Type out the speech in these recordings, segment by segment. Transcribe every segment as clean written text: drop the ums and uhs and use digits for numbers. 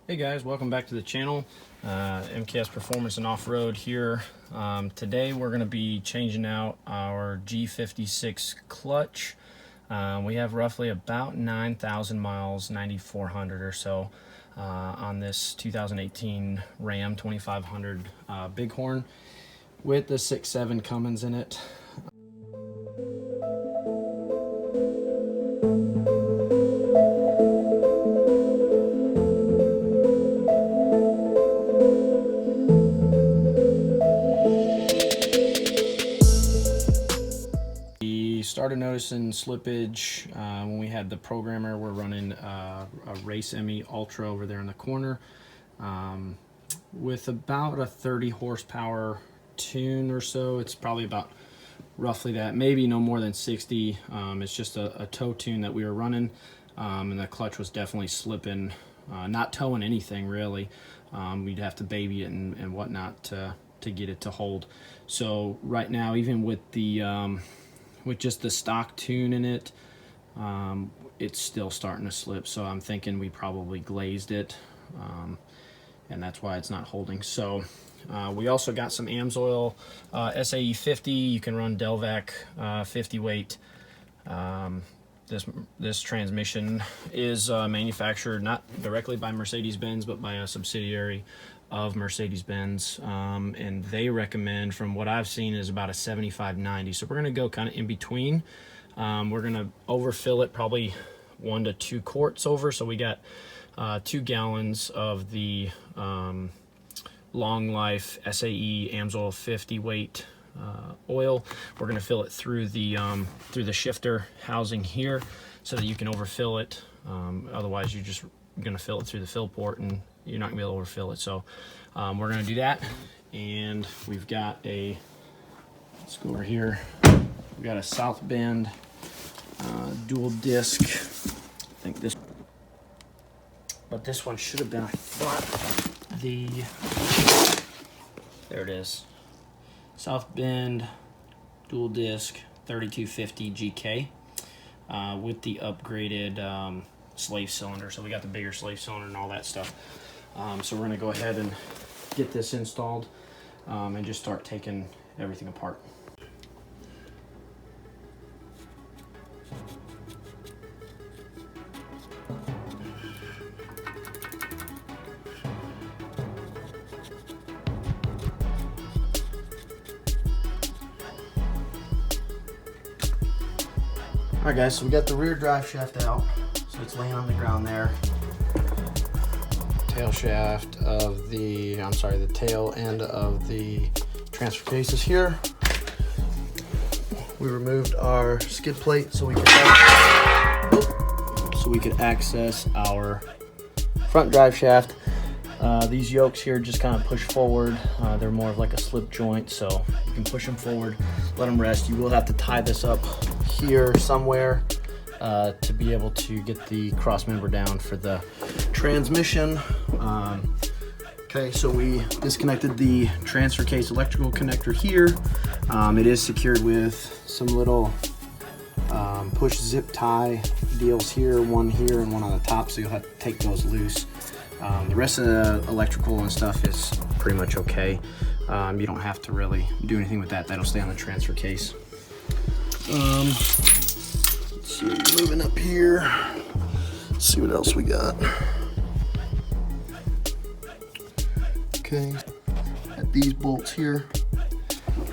Hey guys, welcome back to the channel. MKS Performance and Off-Road here. Today we're going to be changing out our G56 clutch. We have roughly about 9,000 miles, 9,400 or so on this 2018 RAM 2500 Bighorn with the 6.7 Cummins in it. Started noticing slippage when we had the programmer. We're running a Race ME Ultra over there in the corner with about a 30 horsepower tune or so. It's probably about roughly that, maybe no more than 60. It's just a tow tune that we were running, and the clutch was definitely slipping, not towing anything really. We'd have to baby it and whatnot to get it to hold. So right now, even with the with just the stock tune in it, it's still starting to slip. So I'm thinking we probably glazed it, and that's why it's not holding. So we also got some Amsoil SAE 50. You can run Delvac 50 weight. This transmission is manufactured not directly by Mercedes-Benz, but by a subsidiary of Mercedes-Benz, and they recommend, from what I've seen, is about a 75-90. So we're going to go kind of in between. We're going to overfill it probably 1 to 2 quarts over. So we got 2 gallons of the long life SAE Amsoil 50 weight oil. We're going to fill it through the shifter housing here so that you can overfill it. Otherwise you're just going to fill it through the fill port and you're not gonna be able to overfill it. So we're gonna do that, and we've got a, let's go over here, we've got a South Bend dual disc. I think this, but this one should have been, I thought, there it is, South Bend dual disc 3250 GK with the upgraded slave cylinder. So we got the bigger slave cylinder and all that stuff. So we're going to go ahead and get this installed and just start taking everything apart. Alright guys, so we got the rear drive shaft out, so it's laying on the ground there. Tail shaft of the, the tail end of the transfer case is here. We removed our skid plate so we could access our front drive shaft. These yokes here just kind of push forward. They're more of like a slip joint, so you can push them forward, let them rest. You will have to tie this up here somewhere to be able to get the cross member down for the transmission. Okay, so we disconnected the transfer case electrical connector here. It is secured with some little push zip tie deals here, one here and one on the top, so you'll have to take those loose. The rest of the electrical and stuff is pretty much okay. You don't have to really do anything with that. That'll stay on the transfer case. Let's see, moving up here. Let's see what else we got. Okay, got these bolts here,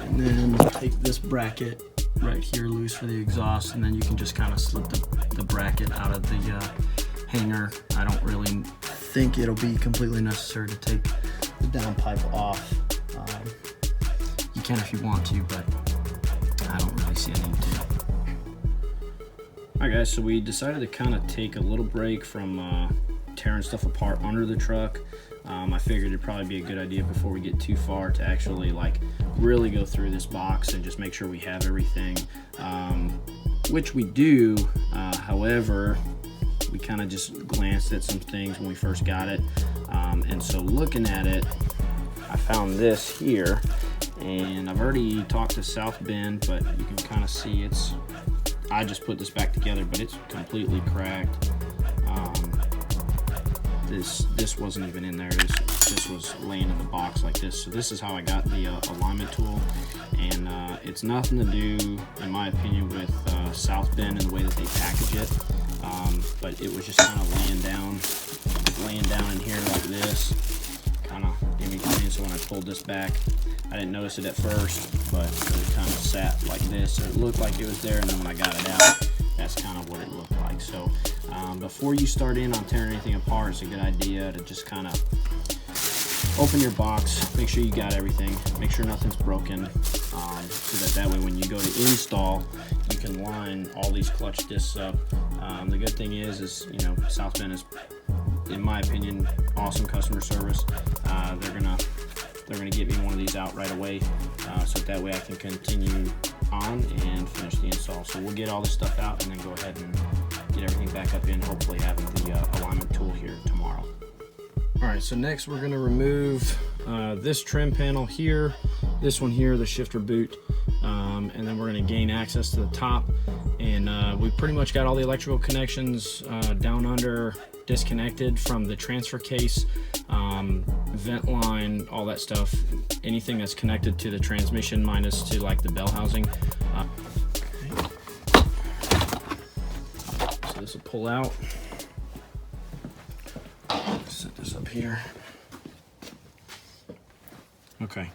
and then take this bracket right here loose for the exhaust, and then you can just kind of slip the bracket out of the hanger. I don't really think it'll be completely necessary to take the downpipe off. You can if you want to, but I don't really see a need to. Alright guys, so we decided to kind of take a little break from tearing stuff apart under the truck. I figured it'd probably be a good idea before we get too far to actually like really go through this box and just make sure we have everything, which we do. However, we kind of just glanced at some things when we first got it, and so looking at it, I found this here, and I've already talked to South Bend, but you can kind of see I just put this back together, but it's completely cracked. this wasn't even in there. This was laying in the box like this. So this is how I got the alignment tool, and it's nothing to do, in my opinion, with South Bend and the way that they package it. But it was just kind of laying down in here like this, kind of in between. So when I pulled this back, I didn't notice it at first, but it kind of sat like this. So it looked like it was there, and then when I got it out, that's kind of what it looked like. So before you start in on tearing anything apart, it's a good idea to just kind of open your box, make sure you got everything, make sure nothing's broken, so that way when you go to install, you can line all these clutch discs up. The good thing is you know, South Bend is, in my opinion, awesome customer service. They're gonna get me one of these out right away, so that way I can continue on and finish the install. So we'll get all this stuff out and then go ahead and get everything back up in, hopefully having the alignment tool here tomorrow. All right, so next we're gonna remove this trim panel here, this one here, the shifter boot, and then we're gonna gain access to the top. And we pretty much got all the electrical connections down under, disconnected from the transfer case, vent line, all that stuff, anything that's connected to the transmission minus to like the bell housing. So this will pull out. Set this up here. Okay,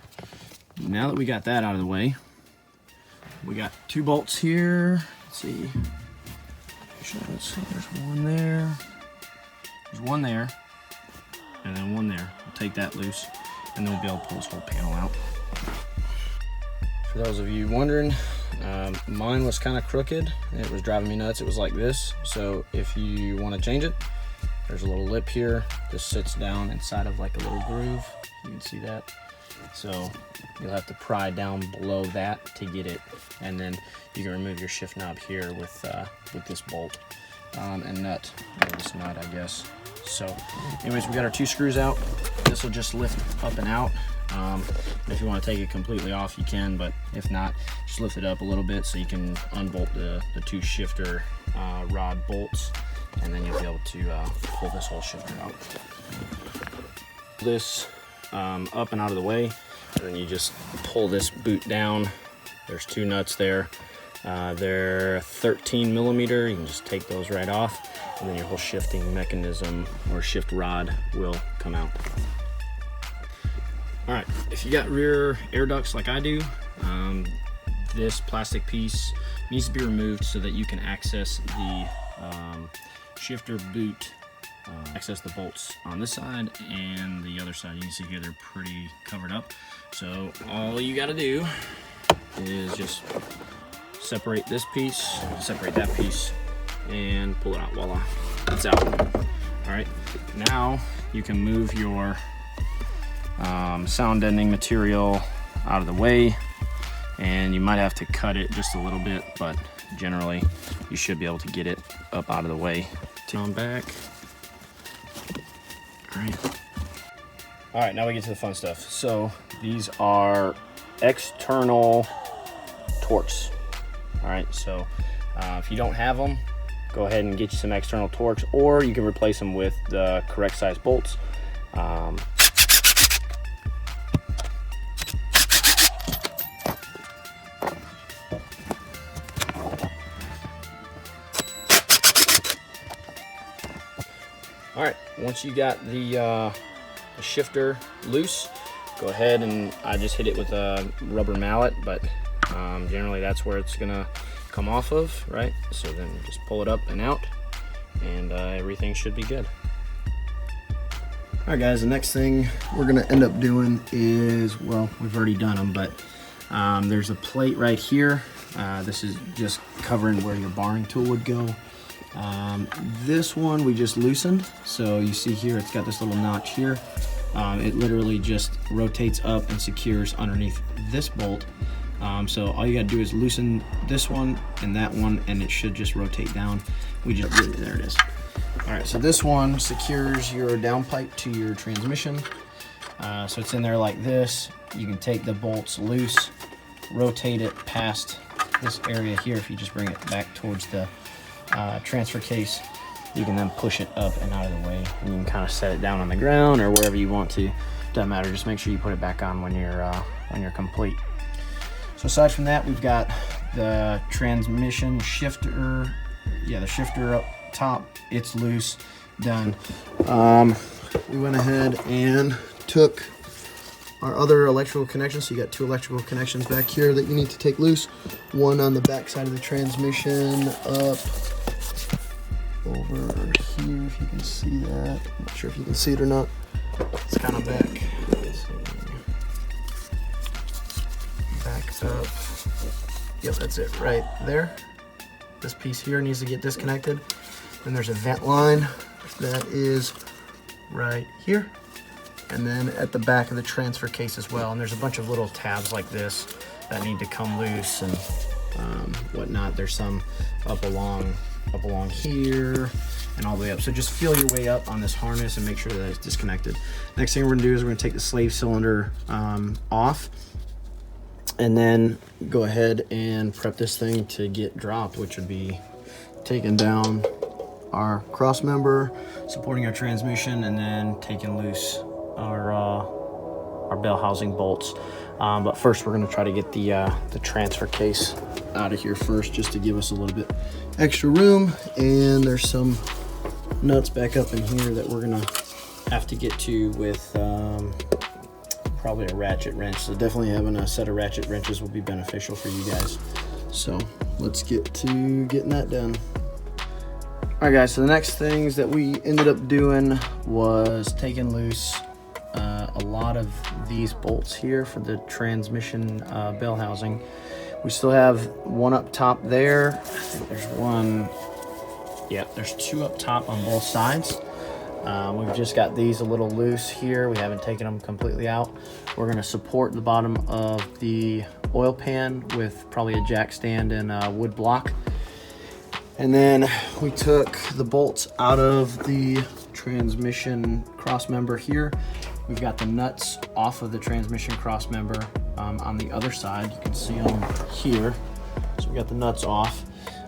now that we got that out of the way, we got 2 bolts here. Let's see. Let's see, there's one there. There's one there, and then one there. We'll take that loose, and then we'll be able to pull this whole panel out. For those of you wondering, mine was kind of crooked. It was driving me nuts. It was like this. So if you want to change it, there's a little lip here. This sits down inside of like a little groove. You can see that. So you'll have to pry down below that to get it, and then you can remove your shift knob here with this bolt and nut, or this nut, I guess. So anyways, we got our 2 screws out. This will just lift up and out. If you want to take it completely off, you can, but if not, just lift it up a little bit so you can unbolt the 2 shifter rod bolts, and then you'll be able to pull this whole shifter out. This up and out of the way, and then you just pull this boot down. There's 2 nuts there. They're 13 millimeter. You can just take those right off, and then your whole shifting mechanism or shift rod will come out. All right, if you got rear air ducts like I do, this plastic piece needs to be removed so that you can access the shifter boot, access the bolts on this side and the other side. You can see here they're pretty covered up. So all you got to do is just separate this piece, separate that piece, and pull it out. Voila, it's out. All right, now you can move your sound deadening material out of the way, and you might have to cut it just a little bit, but generally you should be able to get it up out of the way. On back. All right, now we get to the fun stuff. So these are external Torx. All right, so if you don't have them, go ahead and get you some external Torx, or you can replace them with the correct size bolts. All right, once you got the shifter loose, go ahead, and I just hit it with a rubber mallet, but generally that's where it's gonna come off of, right? So then just pull it up and out, and everything should be good. All right, guys, the next thing we're gonna end up doing is, well, we've already done them, but there's a plate right here. This is just covering where your barring tool would go. This one we just loosened, so you see here it's got this little notch here. It literally just rotates up and secures underneath this bolt. So all you gotta do is loosen this one and that one, and it should just rotate down. There it is. All right, so this one secures your downpipe to your transmission. So it's in there like this. You can take the bolts loose, rotate it past this area here. If you just bring it back towards the transfer case, you can then push it up and out of the way, and you can kind of set it down on the ground or wherever you want to. Doesn't matter, just make sure you put it back on when you're complete. So aside from that, we've got the transmission shifter, the shifter up top, it's loose, done. We went ahead and took our other electrical connections. So you got two electrical connections back here that you need to take loose. One on the back side of the transmission, up over here, if you can see that. I'm not sure if you can see it or not. It's kind of back. Back up. Yep, that's it right there. This piece here needs to get disconnected. Then there's a vent line that is right here. And then at the back of the transfer case as well. And there's a bunch of little tabs like this that need to come loose and whatnot. There's some up along here and all the way up. So just feel your way up on this harness and make sure that it's disconnected. Next thing we're gonna do is we're gonna take the slave cylinder off, and then go ahead and prep this thing to get dropped, which would be taking down our cross member, supporting our transmission, and then taking loose our bell housing bolts. But first we're gonna try to get the transfer case out of here first, just to give us a little bit extra room. And there's some nuts back up in here that we're gonna have to get to with probably a ratchet wrench. So definitely having a set of ratchet wrenches will be beneficial for you guys. So let's get to getting that done. All right guys, so the next things that we ended up doing was taking loose a lot of these bolts here for the transmission bell housing. We still have one up top there. I think there's one, there's two up top on both sides. We've just got these a little loose here. We haven't taken them completely out. We're gonna support the bottom of the oil pan with probably a jack stand and a wood block. And then we took the bolts out of the transmission cross member here. We've got the nuts off of the transmission cross member on the other side. You can see them here. So we got the nuts off.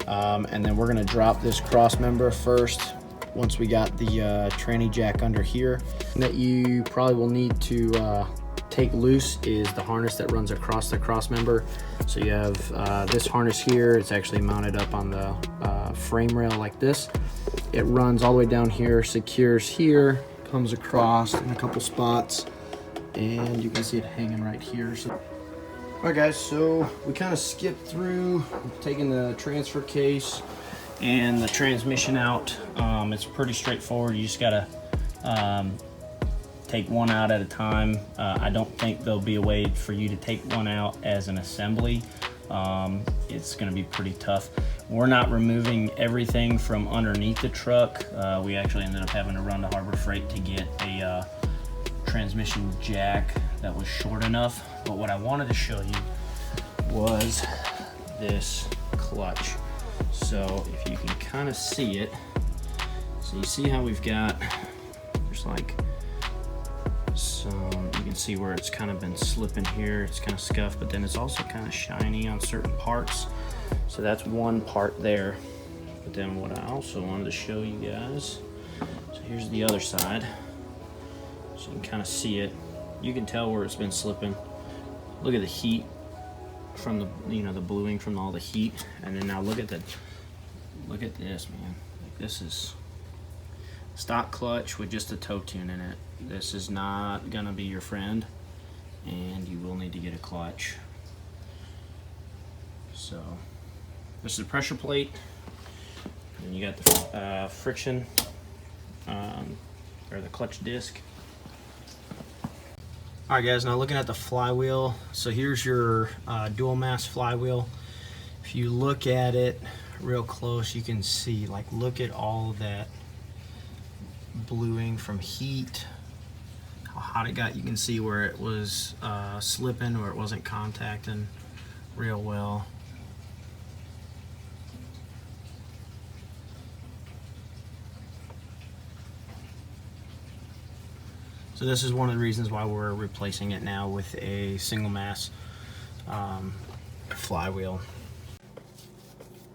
And then we're gonna drop this cross member first. Once we got the tranny jack under here, that you probably will need to take loose is the harness that runs across the cross member. So you have this harness here. It's actually mounted up on the frame rail like this. It runs all the way down here, secures here, comes across in a couple spots, and you can see it hanging right here. So, all right guys, so we kind of skipped through taking the transfer case and the transmission out. It's pretty straightforward. You just gotta take one out at a time. I don't think there'll be a way for you to take one out as an assembly. It's gonna be pretty tough. We're not removing everything from underneath the truck. We actually ended up having to run to Harbor Freight to get a transmission jack that was short enough. But what I wanted to show you was this clutch. So if you can kind of see it, so you see how we've got, there's like some, you can see where it's kind of been slipping here. It's kind of scuffed, but then it's also kind of shiny on certain parts. So that's one part there. But then what I also wanted to show you guys, so here's the other side. So you can kind of see it. You can tell where it's been slipping. Look at the heat from the, the bluing from all the heat. And then now look at this, man. Like, this is stock clutch with just a toe tune in it. This is not gonna be your friend, and you will need to get a clutch. So this is the pressure plate, and you got the friction or the clutch disc. All right guys, now looking at the flywheel. So here's your dual mass flywheel. If you look at it real close, you can see, like, look at all that bluing from heat, how hot it got. You can see where it was slipping, or it wasn't contacting real well. So this is one of the reasons why we're replacing it now with a single mass flywheel.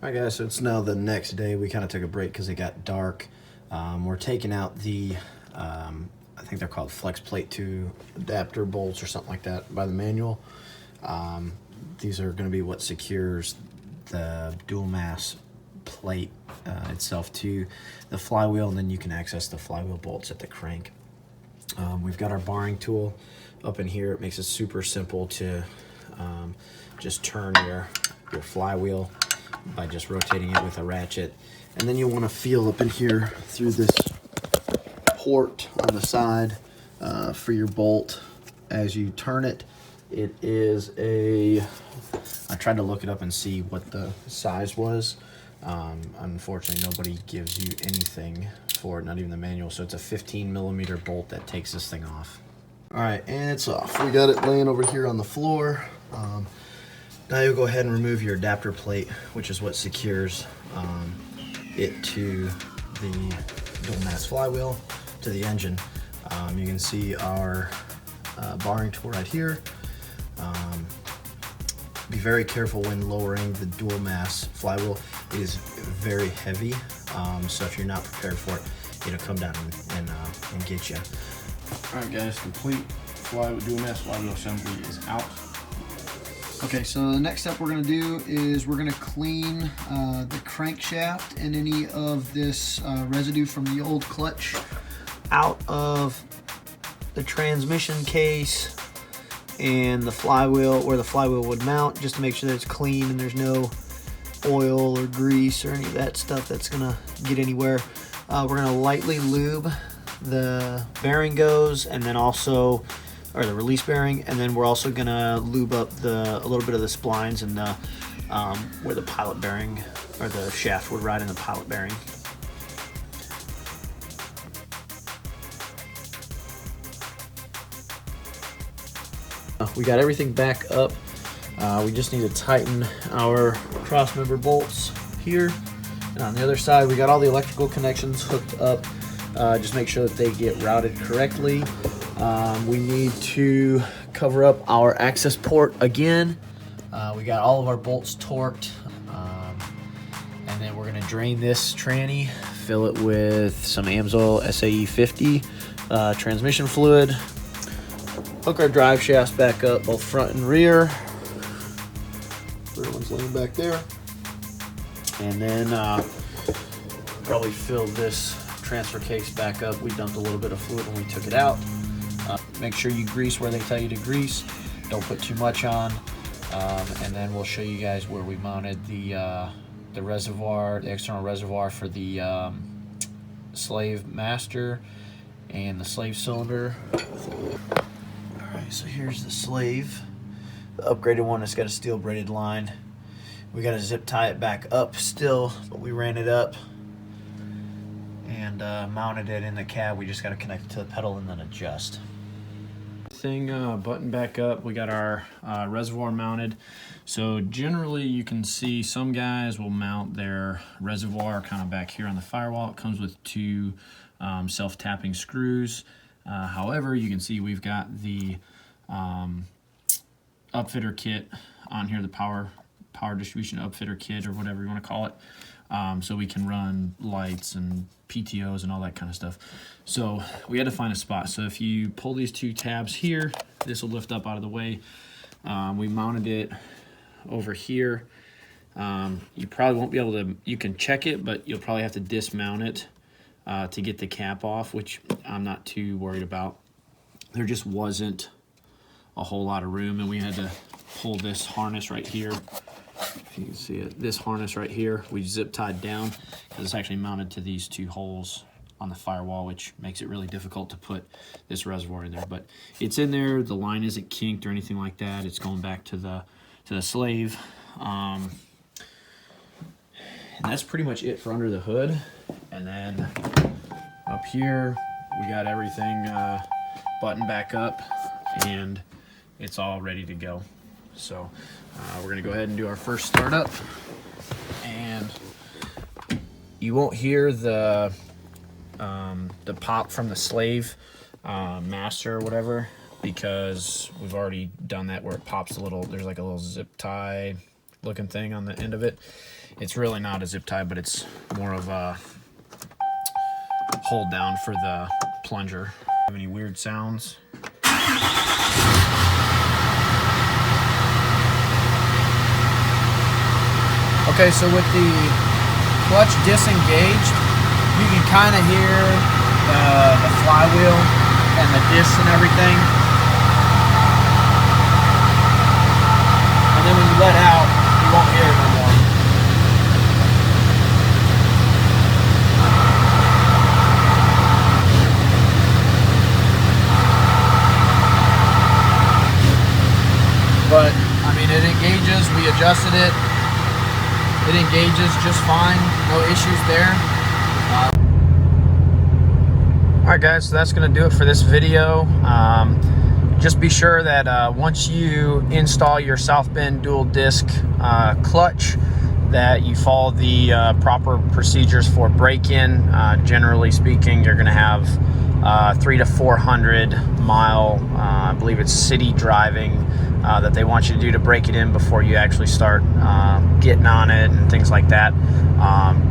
All right guys, so it's now the next day. We kind of took a break because it got dark. We're taking out the, I think they're called flex plate 2 adapter bolts or something like that by the manual. These are going to be what secures the dual mass plate itself to the flywheel, and then you can access the flywheel bolts at the crank. We've got our barring tool up in here. It makes it super simple to just turn your flywheel by just rotating it with a ratchet. And then you want to feel up in here through this port on the side for your bolt as you turn it. It is a, I tried to look it up and see what the size was. Unfortunately, nobody gives you anything for it, not even the manual. So it's a 15mm bolt that takes this thing off. All right, and it's off. We got it laying over here on the floor. Now you'll go ahead and remove your adapter plate, which is what secures it to the dual mass flywheel, to the engine. You can see our barring tool right here. Be very careful when lowering the dual mass flywheel. It is very heavy, so if you're not prepared for it, it'll come down and get you. All right, guys, complete dual mass flywheel assembly is out. Okay, so the next step we're going to do is we're going to clean the crankshaft and any of this residue from the old clutch out of the transmission case and the flywheel, where the flywheel would mount, just to make sure that it's clean and there's no oil or grease or any of that stuff that's going to get anywhere. We're going to lightly lube the bearing goes, and then also, or the release bearing, and then we're also gonna lube up a little bit of the splines and the where the pilot bearing or the shaft would ride in the pilot bearing. We got everything back up. We just need to tighten our cross member bolts here, and on the other side we got all the electrical connections hooked up. Just make sure that they get routed correctly. We need to cover up our access port again. We got all of our bolts torqued, and then we're gonna drain this tranny, fill it with some AMSOIL SAE 50 transmission fluid, hook our drive shafts back up, both front and rear. Rear one's laying back there, and then probably fill this transfer case back up. We dumped a little bit of fluid when we took it out. Make sure you grease where they tell you to grease. Don't put too much on. And then we'll show you guys where we mounted the reservoir, the external reservoir for the slave master and the slave cylinder. Alright, so here's the slave. The upgraded one has got a steel braided line. We got to zip tie it back up still, but we ran it up and mounted it in the cab. We just got to connect it to the pedal and then adjust. Thing button back up. We got our reservoir mounted. So generally you can see some guys will mount their reservoir kind of back here on the firewall. It comes with two self-tapping screws. However, you can see we've got the upfitter kit on here, the power distribution upfitter kit or whatever you want to call it. So we can run lights and PTOs and all that kind of stuff. So we had to find a spot. So if you pull these two tabs here, this will lift up out of the way. We mounted it over here. You probably won't be able to, you can check it, but you'll probably have to dismount it to get the cap off, which I'm not too worried about. There just wasn't a whole lot of room, and we had to pull this harness right here. If you can see it, this harness right here, we zip tied down because it's actually mounted to these two holes on the firewall, which makes it really difficult to put this reservoir in there. But it's in there. The line isn't kinked or anything like that. It's going back to the slave. And that's pretty much it for under the hood. And then up here, we got everything buttoned back up, and it's all ready to go. So we're gonna go ahead and do our first startup, and you won't hear the pop from the slave master or whatever, because we've already done that where it pops a little. There's like a little zip tie looking thing on the end of it. It's really not a zip tie, but it's more of a hold down for the plunger. Have any weird sounds? Okay, so with the clutch disengaged, you can kind of hear the flywheel and the discs and everything. And then when you let out, you won't hear it no more. But, I mean, it engages. We adjusted it. It engages just fine. No issues there. Alright guys, so that's going to do it for this video. Just be sure that once you install your South Bend Dual Disc clutch, that you follow the proper procedures for break-in. Generally speaking, you're going to have 300 to 400 mile, I believe it's city driving, that they want you to do to break it in before you actually start getting on it and things like that.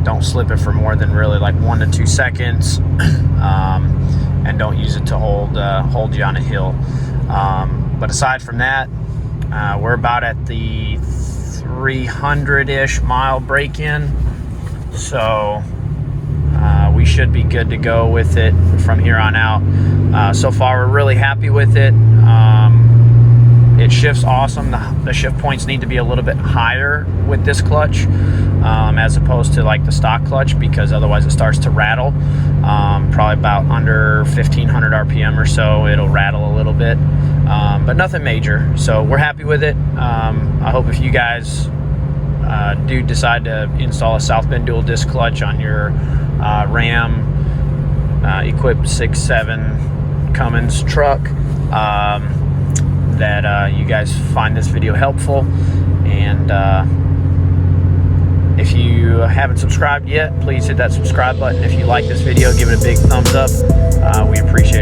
Don't slip it for more than really like 1 to 2 seconds, and don't use it to hold you on a hill. But aside from that, we're about at the 300-ish mile break-in, so we should be good to go with it from here on out. So far, we're really happy with it. It shifts awesome. The shift points need to be a little bit higher with this clutch, as opposed to like the stock clutch, because otherwise it starts to rattle. Probably about under 1500 RPM or so, it'll rattle a little bit, but nothing major. So we're happy with it. I hope if you guys do decide to install a South Bend Dual Disc clutch on your RAM equipped 6.7 Cummins truck, that you guys find this video helpful. And if you haven't subscribed yet, please hit that subscribe button. If you like this video, give it a big thumbs up. We appreciate